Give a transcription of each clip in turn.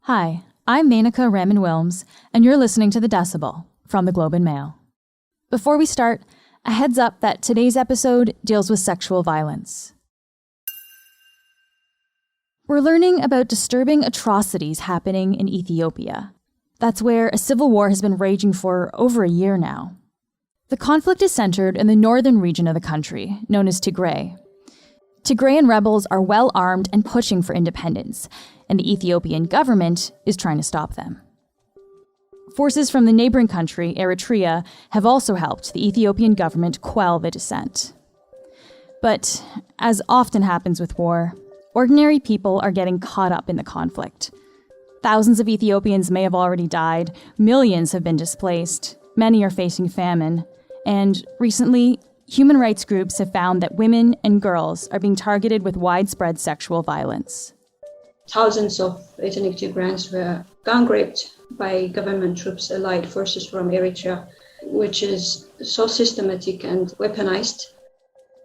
Hi, I'm Menaka Raman-Wilms, and you're listening to the Decibel from the Globe and Mail. Before we start, a heads up that today's episode deals with sexual violence. We're learning about disturbing atrocities happening in Ethiopia. That's where a civil war has been raging for over a year now. The conflict is centered in the northern region of the country, known as Tigray. Tigrayan rebels are well armed and pushing for independence, and the Ethiopian government is trying to stop them. Forces from the neighboring country, Eritrea, have also helped the Ethiopian government quell the dissent. But, as often happens with war, ordinary people are getting caught up in the conflict. Thousands of Ethiopians may have already died, millions have been displaced, many are facing famine, and recently, human rights groups have found that women and girls are being targeted with widespread sexual violence. Thousands of ethnic Tigrayans were gang raped by government troops, allied forces from Eritrea, which is so systematic and weaponized.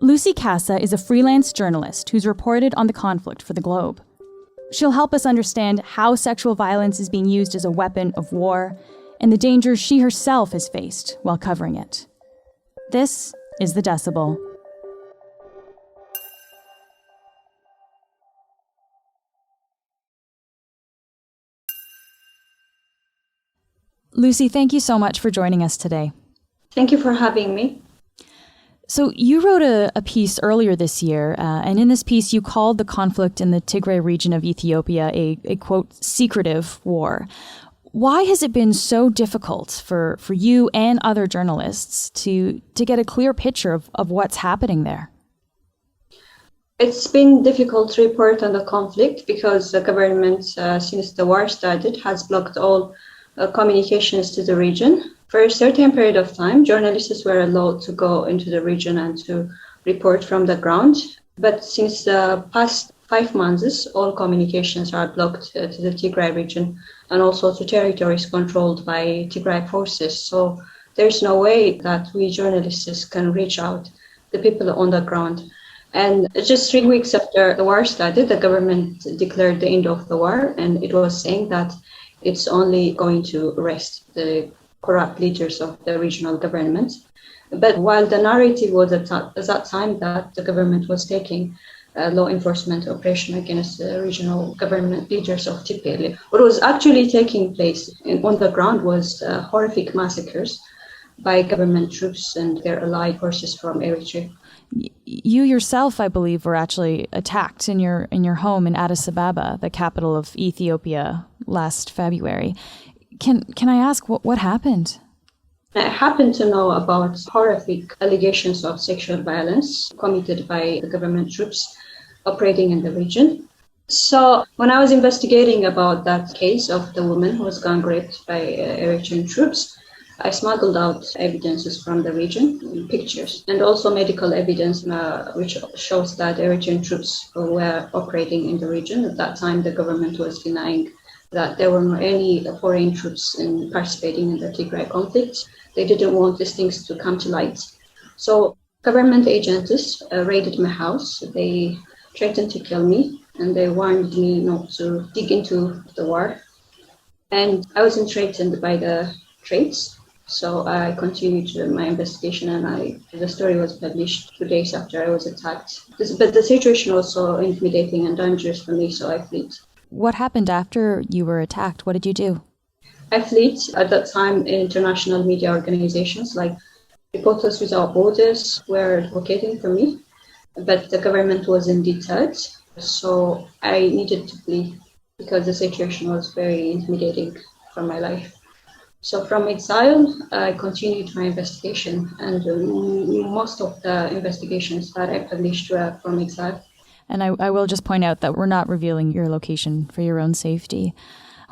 Lucy Kassa is a freelance journalist who's reported on the conflict for the Globe. She'll help us understand how sexual violence is being used as a weapon of war and the dangers she herself has faced while covering it. This is the Decibel. Lucy, thank you so much for joining us today. Thank you for having me. So you wrote a piece earlier this year, and in this piece you called the conflict in the Tigray region of Ethiopia a quote, secretive war. Why has it been so difficult for you and other journalists to get a clear picture of what's happening there? It's been difficult to report on the conflict because the government, since the war started, has blocked all communications to the region. For a certain period of time, journalists were allowed to go into the region and to report from the ground. But since the past 5 months, all communications are blocked to the Tigray region and also to territories controlled by Tigray forces. So there's no way that we journalists can reach out the people on the ground. And just 3 weeks after the war started, the government declared the end of the war, and it was saying that it's only going to arrest the corrupt leaders of the regional government. But while the narrative was at that time that the government was taking law enforcement operation against the regional government leaders of TPLF, what was actually taking place on the ground was horrific massacres by government troops and their allied forces from Eritrea. You yourself, I believe, were actually attacked in your home in Addis Ababa, the capital of Ethiopia, last February. Can I ask what happened? I happen to know about horrific allegations of sexual violence committed by the government troops operating in the region. So when I was investigating about that case of the woman who was gang raped by Eritrean troops, I smuggled out evidences from the region, pictures, and also medical evidence which shows that Eritrean troops were operating in the region. At that time, the government was denying that there were any foreign troops participating in the Tigray conflict. They didn't want these things to come to light. So government agents raided my house. They threatened to kill me, and they warned me not to dig into the war. And I wasn't threatened by the threats. So I continued my investigation, and the story was published 2 days after I was attacked. But the situation was so intimidating and dangerous for me, so I fled. What happened after you were attacked? What did you do? I fled. At that time, international media organizations like Reporters Without Borders were advocating for me, but the government wasn't deterred. So I needed to flee because the situation was very intimidating for my life. So from exile, I continued my investigation, and most of the investigations that I published were from exile. And I will just point out that we're not revealing your location for your own safety.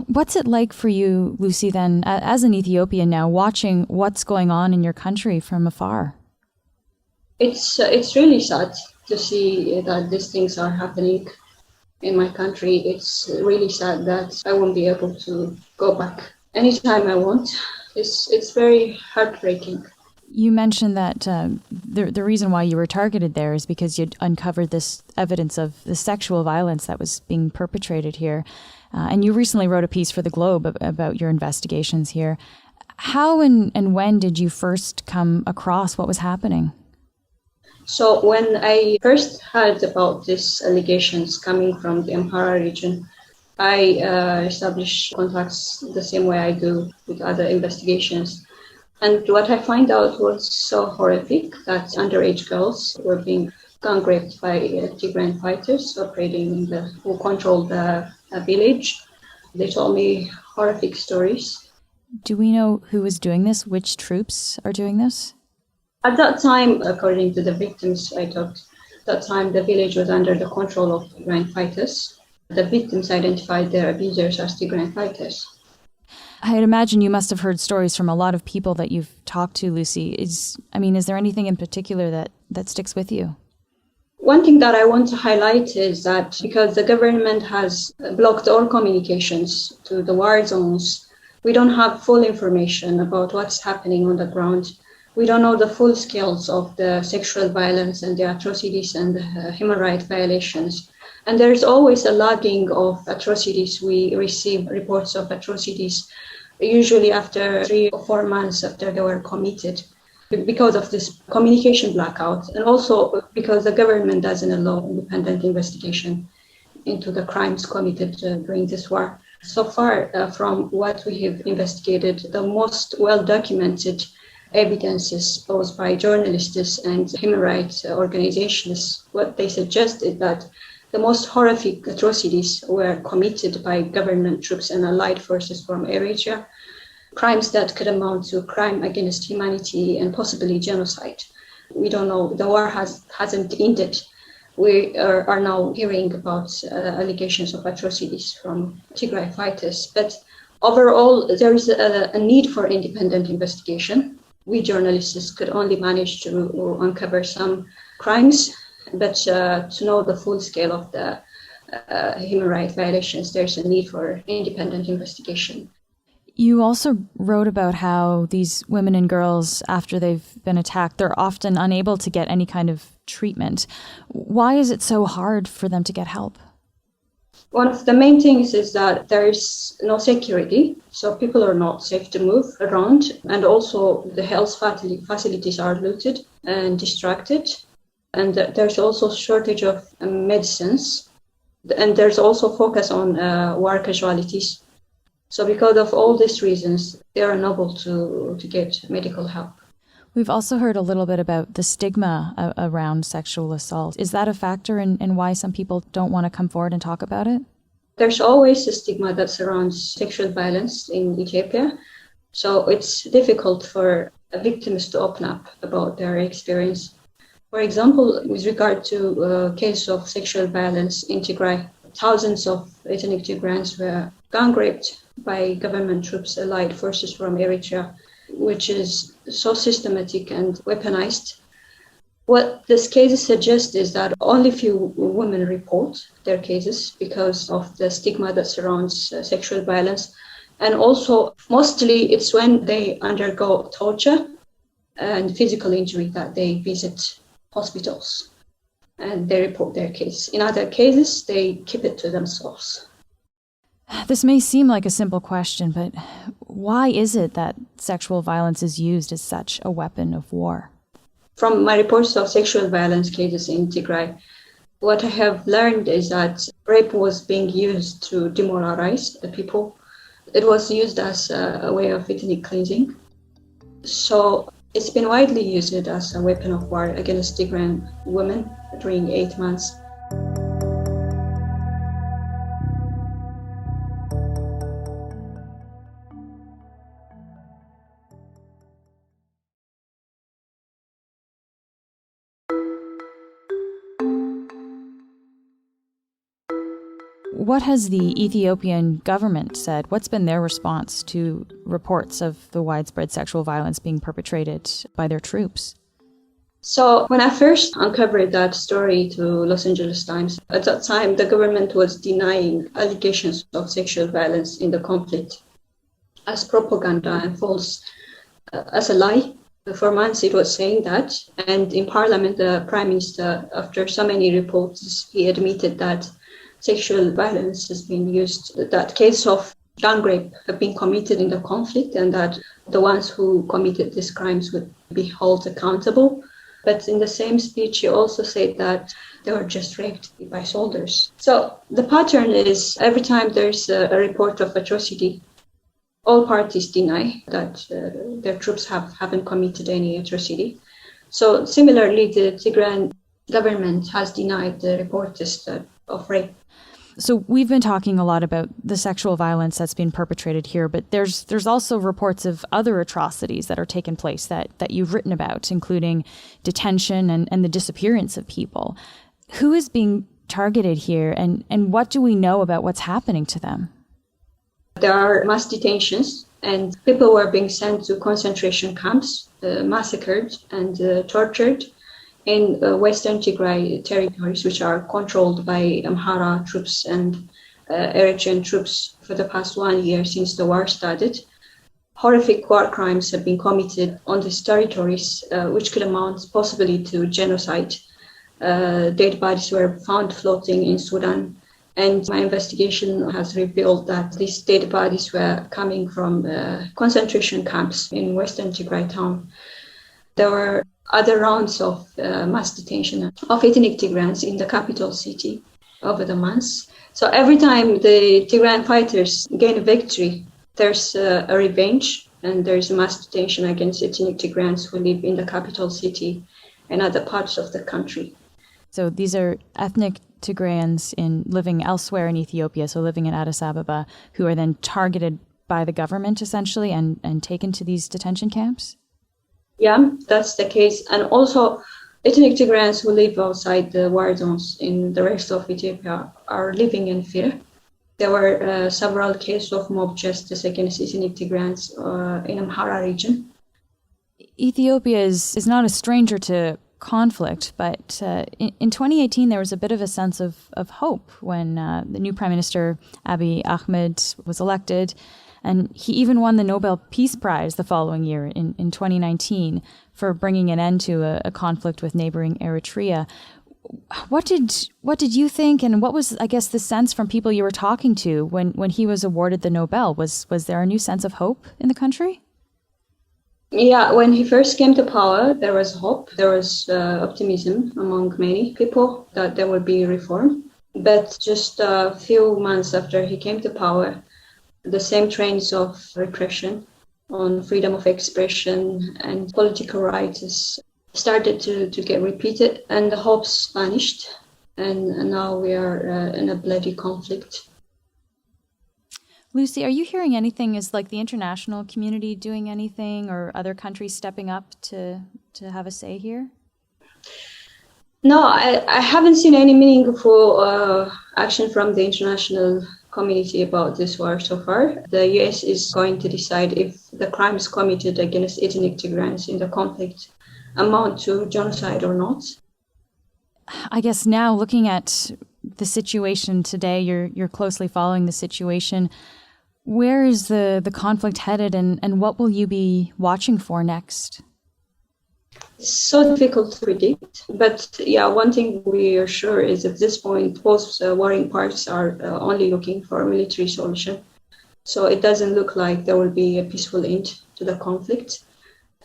What's it like for you, Lucy, then, as an Ethiopian now, watching what's going on in your country from afar? It's really sad to see that these things are happening in my country. It's really sad that I won't be able to go back anytime I want. It's very heartbreaking. You mentioned that the reason why you were targeted there is because you'd uncovered this evidence of the sexual violence that was being perpetrated here. And you recently wrote a piece for The Globe about your investigations here. How and when did you first come across what was happening? So when I first heard about these allegations coming from the Amhara region, I established contacts the same way I do with other investigations. And what I find out was so horrific that underage girls were being gang raped by Tigrayan fighters operating who controlled the village. They told me horrific stories. Do we know who was doing this? Which troops are doing this? At that time, according to the victims I talked, at that time the village was under the control of Tigrayan fighters. The victims identified their abusers as Tigrayan fighters. I'd imagine you must have heard stories from a lot of people that you've talked to, Lucy. Is there anything in particular that sticks with you? One thing that I want to highlight is that because the government has blocked all communications to the war zones, we don't have full information about what's happening on the ground. We don't know the full scales of the sexual violence and the atrocities and the human rights violations. And there's always a lagging of atrocities. We receive reports of atrocities usually after 3 or 4 months after they were committed because of this communication blackout, and also because the government doesn't allow independent investigation into the crimes committed during this war. So far, from what we have investigated, the most well-documented evidences posed by journalists and human rights organizations, what they suggest is that the most horrific atrocities were committed by government troops and allied forces from Eritrea, crimes that could amount to crime against humanity and possibly genocide. We don't know. The war hasn't ended. We are now hearing about allegations of atrocities from Tigray fighters. But overall, there is a need for independent investigation. We journalists could only manage to uncover some crimes, but to know the full scale of the human rights violations, there's a need for independent investigation. You also wrote about how these women and girls, after they've been attacked, they're often unable to get any kind of treatment. Why is it so hard for them to get help? One of the main things is that there is no security, so people are not safe to move around, and also the health facilities are looted and distracted, and there's also shortage of medicines, and there's also focus on war casualties. So because of all these reasons, they are unable to get medical help. We've also heard a little bit about the stigma around sexual assault. Is that a factor in why some people don't want to come forward and talk about it? There's always a stigma that surrounds sexual violence in Ethiopia. So it's difficult for victims to open up about their experience. For example, with regard to a case of sexual violence in Tigray, thousands of ethnic Tigrayans were gang raped by government troops, allied forces from Eritrea, which is so systematic and weaponized. What these cases suggest is that only few women report their cases because of the stigma that surrounds sexual violence. And also, mostly it's when they undergo torture and physical injury that they visit hospitals and they report their case. In other cases, they keep it to themselves. This may seem like a simple question, but why is it that sexual violence is used as such a weapon of war? From my reports of sexual violence cases in Tigray, what I have learned is that rape was being used to demoralize the people. It was used as a way of ethnic cleansing. So it's been widely used as a weapon of war against Tigrayan women during 8 months. What has the Ethiopian government said? What's been their response to reports of the widespread sexual violence being perpetrated by their troops? So when I first uncovered that story to Los Angeles Times, at that time the government was denying allegations of sexual violence in the conflict as propaganda and false, as a lie. For months it was saying that. And in Parliament, the Prime Minister, after so many reports, he admitted that sexual violence has been used, that case of gang rape have been committed in the conflict, and that the ones who committed these crimes would be held accountable. But in the same speech, he also said that they were just raped by soldiers. So the pattern is every time there's a report of atrocity, all parties deny that their troops haven't committed any atrocity. So similarly, the Tigrayan government has denied the reports of rape. So we've been talking a lot about the sexual violence that's been perpetrated here, but there's also reports of other atrocities that are taking place that you've written about, including detention and the disappearance of people. Who is being targeted here, and what do we know about what's happening to them? There are mass detentions, and people were being sent to concentration camps, massacred and tortured in Western Tigray territories, which are controlled by Amhara troops and Eritrean troops for the past 1 year since the war started. Horrific war crimes have been committed on these territories, which could amount possibly to genocide. Dead bodies were found floating in Sudan. And my investigation has revealed that these dead bodies were coming from concentration camps in Western Tigray town. There were other rounds of mass detention of ethnic Tigrayans in the capital city over the months. So every time the Tigrayan fighters gain a victory, there's a revenge, and there's a mass detention against ethnic Tigrayans who live in the capital city and other parts of the country. So these are ethnic Tigrayans living elsewhere in Ethiopia, so living in Addis Ababa, who are then targeted by the government essentially and taken to these detention camps? Yeah, that's the case. And also ethnic Tigrayans who live outside the war zones in the rest of Ethiopia are living in fear. There were several cases of mob justice against ethnic Tigrayans in Amhara region. Ethiopia is not a stranger to conflict, but in 2018 there was a bit of a sense of hope when the new Prime Minister Abiy Ahmed was elected, and he even won the Nobel Peace Prize the following year in 2019 for bringing an end to a conflict with neighboring Eritrea. What did you think, and what was, I guess, the sense from people you were talking to when he was awarded the Nobel? Was there a new sense of hope in the country? Yeah, when he first came to power, there was hope. There was optimism among many people that there would be reform. But just a few months after he came to power, the same trends of repression on freedom of expression and political rights started to get repeated, and the hopes vanished. And now we are in a bloody conflict. Lucy, are you hearing anything? Is like the international community doing anything, or other countries stepping up to have a say here? No, I haven't seen any meaningful action from the international community about this war so far. The US is going to decide if the crimes committed against ethnic Tigrayans in the conflict amount to genocide or not. I guess now, looking at the situation today, you're closely following the situation. Where is the conflict headed, and what will you be watching for next? It's so difficult to predict, but yeah, one thing we are sure is at this point, both warring parties are only looking for a military solution. So it doesn't look like there will be a peaceful end to the conflict.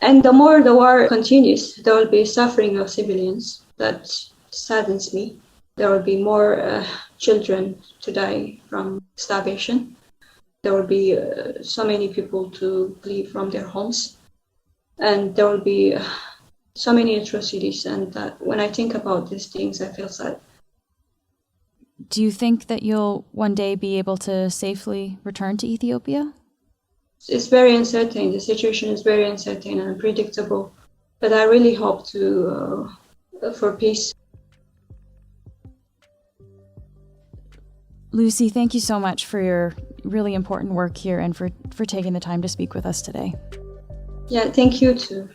And the more the war continues, there will be suffering of civilians. That saddens me. There will be more children to die from starvation. There will be so many people to flee from their homes. And there will be so many atrocities. And when I think about these things, I feel sad. Do you think that you'll one day be able to safely return to Ethiopia? It's very uncertain. The situation is very uncertain and unpredictable. But I really hope for peace. Lucy, thank you so much for your really important work here and for taking the time to speak with us today. Yeah, thank you too.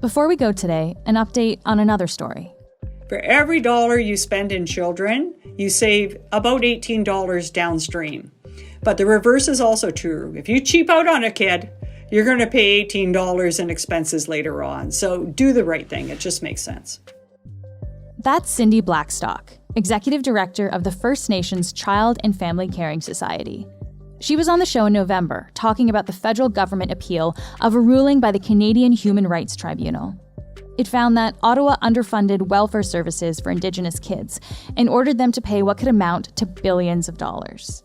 Before we go today, an update on another story. For every dollar you spend in children, you save about $18 downstream. But the reverse is also true. If you cheap out on a kid, you're going to pay $18 in expenses later on. So do the right thing. It just makes sense. That's Cindy Blackstock, Executive Director of the First Nations Child and Family Caring Society. She was on the show in November talking about the federal government appeal of a ruling by the Canadian Human Rights Tribunal. It found that Ottawa underfunded welfare services for Indigenous kids and ordered them to pay what could amount to billions of dollars.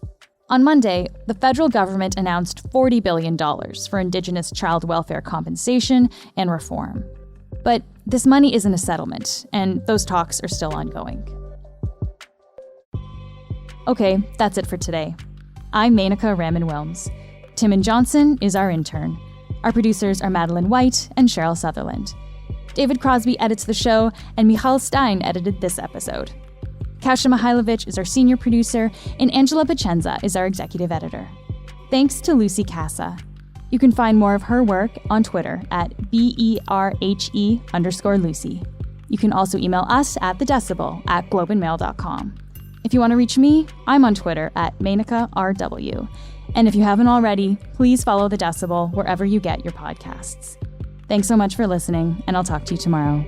On Monday, the federal government announced $40 billion for Indigenous child welfare compensation and reform. But this money isn't a settlement, and those talks are still ongoing. Okay, that's it for today. I'm Menaka Raman-Wilms. Timon Johnson is our intern. Our producers are Madeline White and Cheryl Sutherland. David Crosby edits the show, and Michal Stein edited this episode. Kasia Mihailovich is our senior producer, and Angela Pacenza is our executive editor. Thanks to Lucy Kassa. You can find more of her work on Twitter at BERHE_Lucy. You can also email us at thedecibel@globeandmail.com. If you want to reach me, I'm on Twitter at MenakaRW. And if you haven't already, please follow The Decibel wherever you get your podcasts. Thanks so much for listening, and I'll talk to you tomorrow.